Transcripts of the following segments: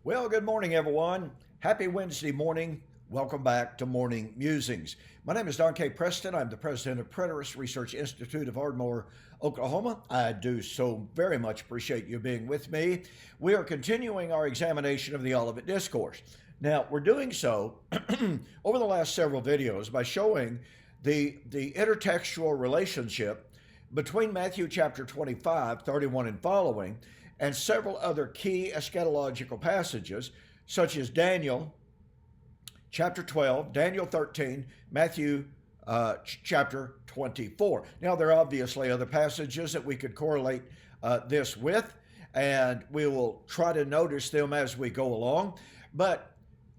Well, good morning, everyone. Happy Wednesday morning. Welcome back to Morning Musings. My name is Don K. Preston. I'm the president of Preterist Research Institute of Ardmore, Oklahoma. I do so very much appreciate you being with me. We are continuing our examination of the Olivet Discourse. Now, we're doing so over the last several videos by showing the intertextual relationship between Matthew chapter 25, 31 and following, and several other key eschatological passages, such as Daniel chapter 12, Daniel 13, Matthew chapter 24. Now, there are obviously other passages that we could correlate this with, and we will try to notice them as we go along. But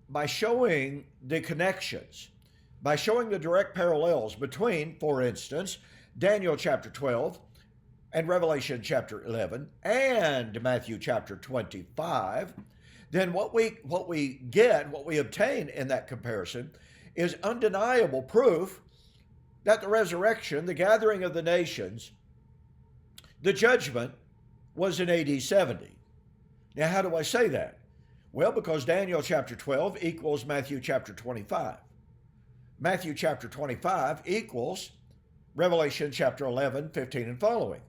by showing the connections, by showing the direct parallels between, for instance, Daniel chapter 12 and Revelation chapter 11 and Matthew chapter 25, then what we obtain in that comparison is undeniable proof that the resurrection, the gathering of the nations, the judgment was in AD 70. Now, how do I say that? Well, because Daniel chapter 12 equals Matthew chapter 25. Matthew chapter 25 equals Revelation chapter 11, 15 and following.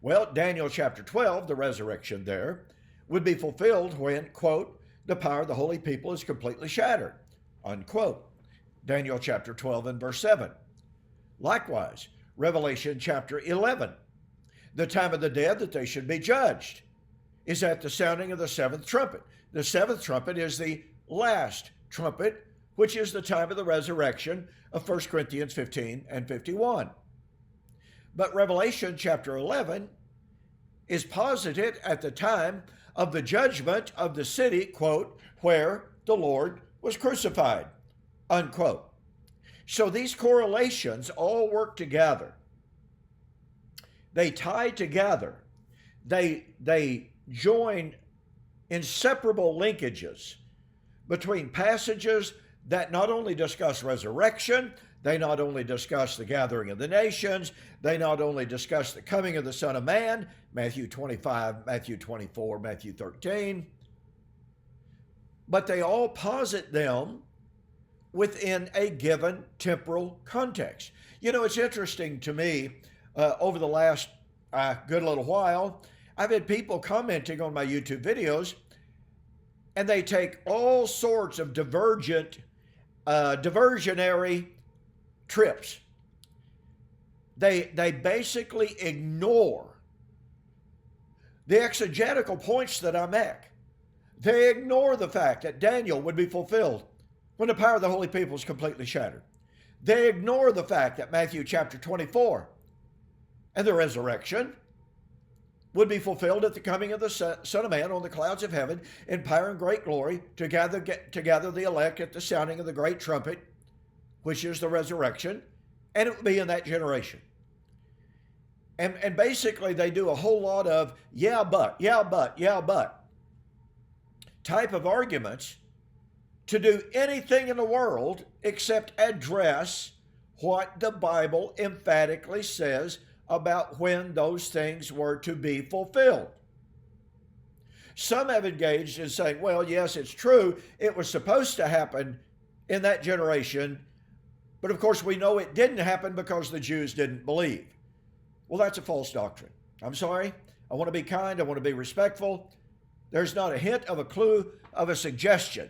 Well, Daniel chapter 12, the resurrection there, would be fulfilled when, quote, the power of the holy people is completely shattered, unquote. Daniel chapter 12 and verse 7. Likewise, Revelation chapter 11, the time of the dead that they should be judged is at the sounding of the seventh trumpet. The seventh trumpet is the last trumpet, which is the time of the resurrection of 1 Corinthians 15 and 51. But Revelation chapter 11 is posited at the time of the judgment of the city, quote, where the Lord was crucified, unquote. So these correlations all work together. They tie together. They join inseparable linkages between passages that not only discuss resurrection, they not only discuss the gathering of the nations, they not only discuss the coming of the Son of Man, Matthew 25, Matthew 24, Matthew 13, but they all posit them within a given temporal context. You know, it's interesting to me, over the last good little while, I've had people commenting on my YouTube videos, and they take all sorts of diversionary trips. They basically ignore the exegetical points that I make. They ignore the fact that Daniel would be fulfilled when the power of the holy people is completely shattered. They ignore the fact that Matthew chapter 24 and the resurrection would be fulfilled at the coming of the Son of Man on the clouds of heaven in power and great glory to gather the elect at the sounding of the great trumpet, which is the resurrection, and it will be in that generation. And basically they do a whole lot of yeah, but type of arguments to do anything in the world except address what the Bible emphatically says about when those things were to be fulfilled. Some have engaged in saying, well, yes, it's true, it was supposed to happen in that generation, but of course we know it didn't happen because the Jews didn't believe. Well, that's a false doctrine. I'm sorry. I want to be kind. I want to be respectful. There's not a hint of a clue of a suggestion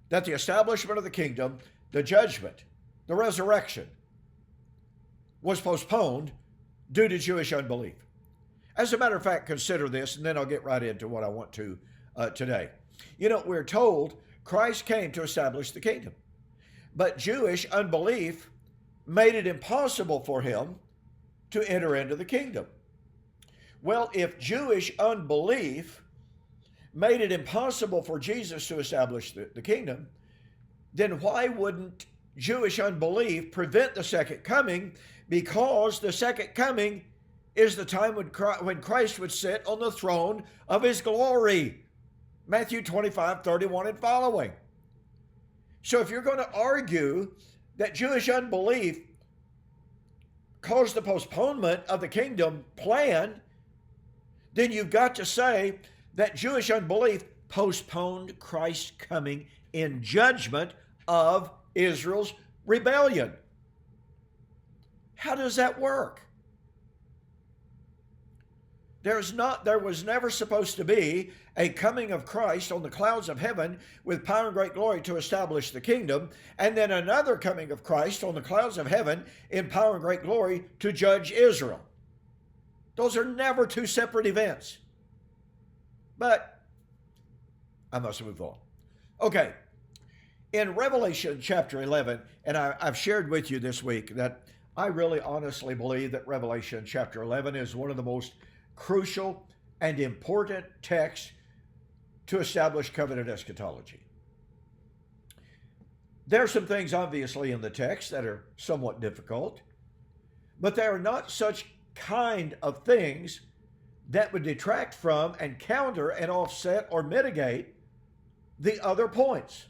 that the establishment of the kingdom, the judgment, the resurrection was postponed due to Jewish unbelief. As a matter of fact, consider this, and then I'll get right into what I want to today. You know, we're told Christ came to establish the kingdom, but Jewish unbelief made it impossible for him to enter into the kingdom. Well, if Jewish unbelief made it impossible for Jesus to establish the kingdom, then why wouldn't Jewish unbelief prevent the second coming? Because the second coming is the time when Christ would sit on the throne of his glory. Matthew 25, 31 and following. So if you're going to argue that Jewish unbelief caused the postponement of the kingdom plan, then you've got to say that Jewish unbelief postponed Christ's coming in judgment of Israel's rebellion. How does that work? There was never supposed to be a coming of Christ on the clouds of heaven with power and great glory to establish the kingdom, and then another coming of Christ on the clouds of heaven in power and great glory to judge Israel. Those are never two separate events. But I must move on. Okay, in Revelation chapter 11, and I've shared with you this week that I really honestly believe that Revelation chapter 11 is one of the most crucial and important texts to establish covenant eschatology. There are some things obviously in the text that are somewhat difficult, but they are not such kind of things that would detract from and counter and offset or mitigate the other points.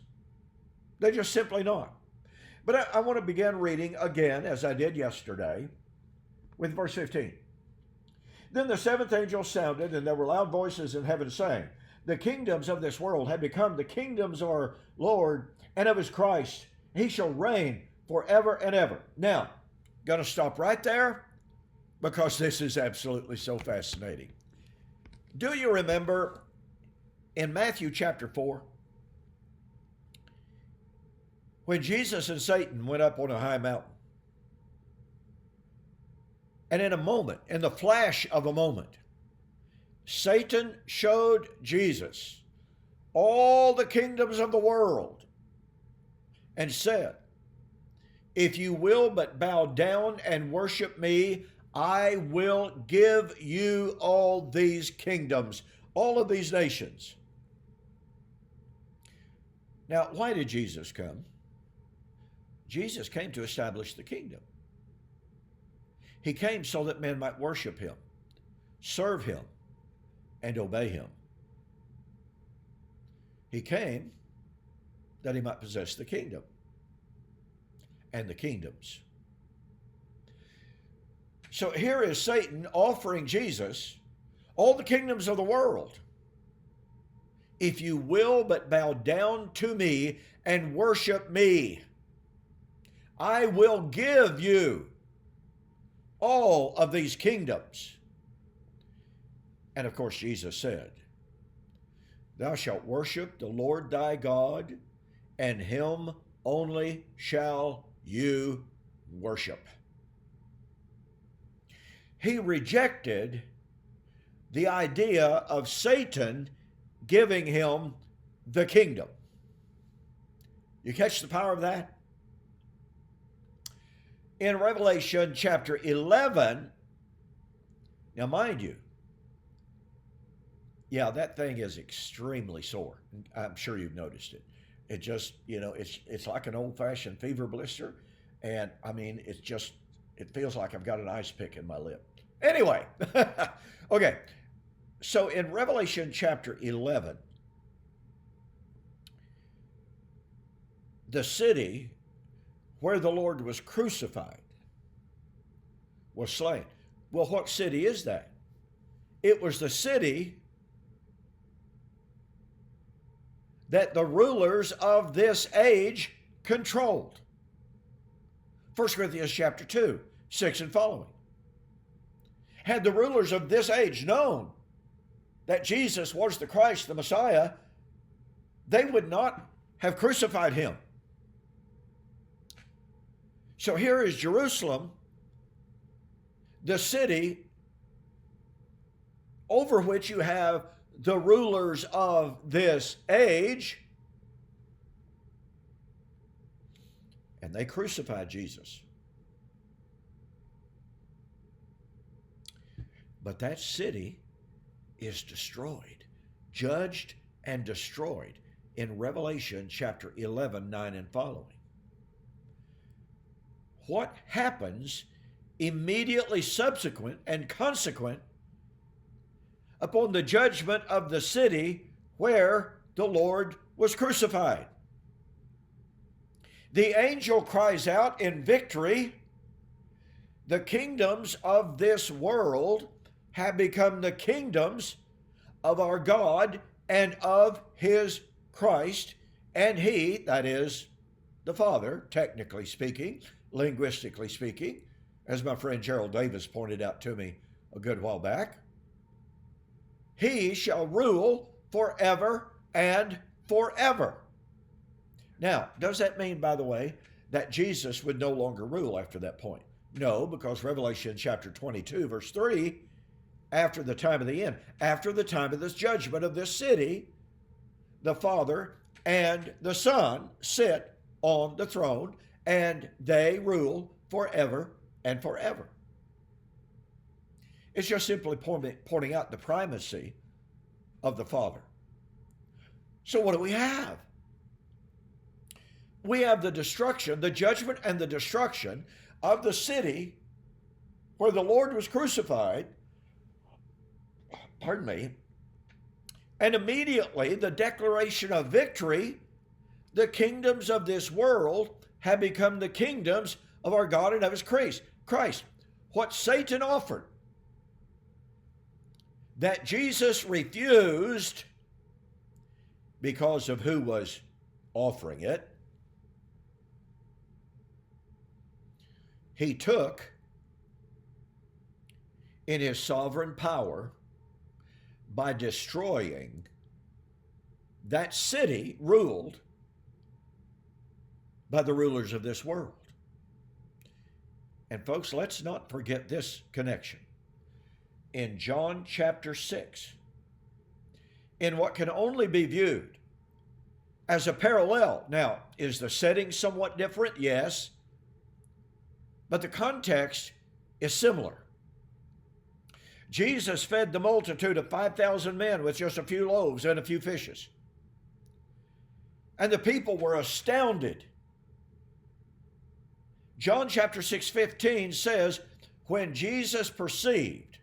They're just simply not. But I want to begin reading again, as I did yesterday, with verse 15. Then the seventh angel sounded, and there were loud voices in heaven saying, the kingdoms of this world have become the kingdoms of our Lord and of his Christ. He shall reign forever and ever. Now, going to stop right there because this is absolutely so fascinating. Do you remember in Matthew chapter 4, when Jesus and Satan went up on a high mountain? And in a moment, in the flash of a moment, Satan showed Jesus all the kingdoms of the world and said, if you will but bow down and worship me, I will give you all these kingdoms, all of these nations. Now, why did Jesus come? Jesus came to establish the kingdom. He came so that men might worship him, serve him, and obey him. He came that he might possess the kingdom and the kingdoms. So here is Satan offering Jesus all the kingdoms of the world. If you will but bow down to me and worship me, I will give you all of these kingdoms. And of course, Jesus said, thou shalt worship the Lord thy God, and him only shall you worship. He rejected the idea of Satan giving him the kingdom. You catch the power of that? In Revelation chapter 11, now mind you, yeah, that thing is extremely sore. I'm sure you've noticed it. It just, it's like an old-fashioned fever blister. And I mean, it feels like I've got an ice pick in my lip. Anyway, okay. So in Revelation chapter 11, the city where the Lord was crucified was slain. Well, what city is that? It was the city that the rulers of this age controlled. 1 Corinthians chapter 2, 6 and following. Had the rulers of this age known that Jesus was the Christ, the Messiah, they would not have crucified him. So here is Jerusalem, the city over which you have the rulers of this age, and they crucified Jesus. But that city is destroyed, judged and destroyed in Revelation chapter 11, 9 and following. What happens immediately subsequent and consequent upon the judgment of the city where the Lord was crucified? The angel cries out in victory, the kingdoms of this world have become the kingdoms of our God and of his Christ, and he, that is, the Father, technically speaking, linguistically speaking, as my friend Gerald Davis pointed out to me a good while back, he shall rule forever and forever. Now, does that mean, by the way, that Jesus would no longer rule after that point? No, because Revelation chapter 22, verse 3, after the time of the end, after the time of this judgment of this city, the Father and the Son sit on the throne, and they rule forever and forever. It's just simply pointing out the primacy of the Father. So what do we have? We have the destruction, the judgment and the destruction of the city where the Lord was crucified, pardon me, and immediately the declaration of victory. The kingdoms of this world have become the kingdoms of our God and of his Christ. What Satan offered, that Jesus refused because of who was offering it, he took in his sovereign power by destroying that city ruled by the rulers of this world. And folks, let's not forget this connection. In John chapter 6, in what can only be viewed as a parallel. Now, is the setting somewhat different? Yes. But the context is similar. Jesus fed the multitude of 5,000 men with just a few loaves and a few fishes. And the people were astounded. John chapter 6:15 says, when Jesus perceived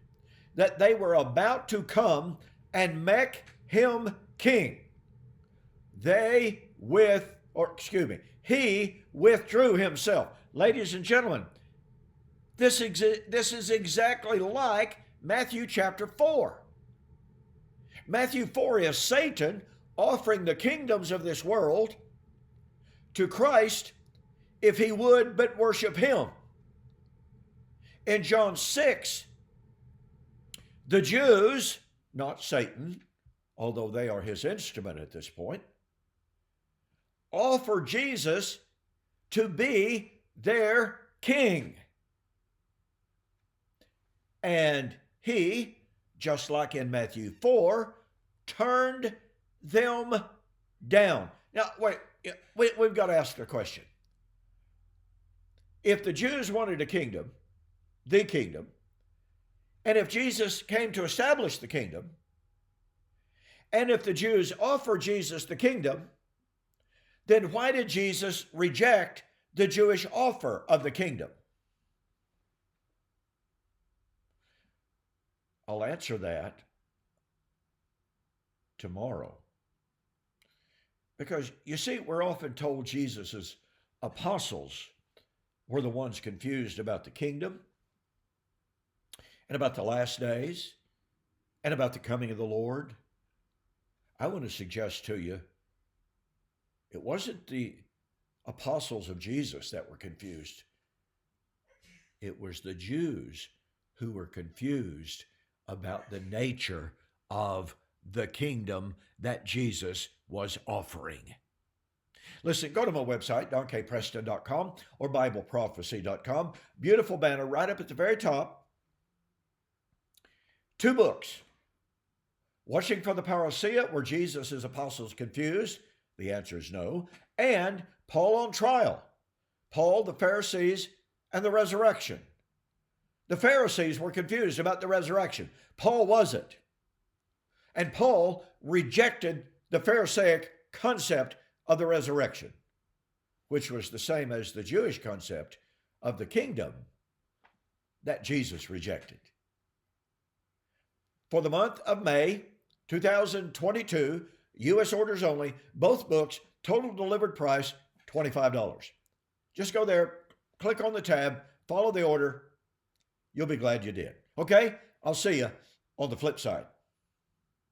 that they were about to come and make him king, he withdrew himself. Ladies and gentlemen, this is exactly like Matthew chapter 4. Matthew 4 is Satan offering the kingdoms of this world to Christ if he would but worship him. In John 6, the Jews, not Satan, although they are his instrument at this point, offer Jesus to be their king. And he, just like in Matthew 4, turned them down. Now, wait, we've got to ask the question. If the Jews wanted a kingdom, the kingdom, and if Jesus came to establish the kingdom, and if the Jews offered Jesus the kingdom, then why did Jesus reject the Jewish offer of the kingdom? I'll answer that tomorrow. Because, you see, we're often told Jesus' apostles were the ones confused about the kingdom and about the last days and about the coming of the Lord. I want to suggest to you, it wasn't the apostles of Jesus that were confused. It was the Jews who were confused about the nature of the kingdom that Jesus was offering. Listen, go to my website, donkpreston.com or BibleProphecy.com. Beautiful banner right up at the very top. 2 books. Watching for the Parousia, were Jesus' apostles confused? The answer is no. And Paul on Trial. Paul, the Pharisees, and the resurrection. The Pharisees were confused about the resurrection. Paul wasn't. And Paul rejected the Pharisaic concept of the resurrection, which was the same as the Jewish concept of the kingdom that Jesus rejected. For the month of May 2022, U.S. orders only, both books, total delivered price, $25. Just go there, click on the tab, follow the order. You'll be glad you did. Okay? I'll see you on the flip side.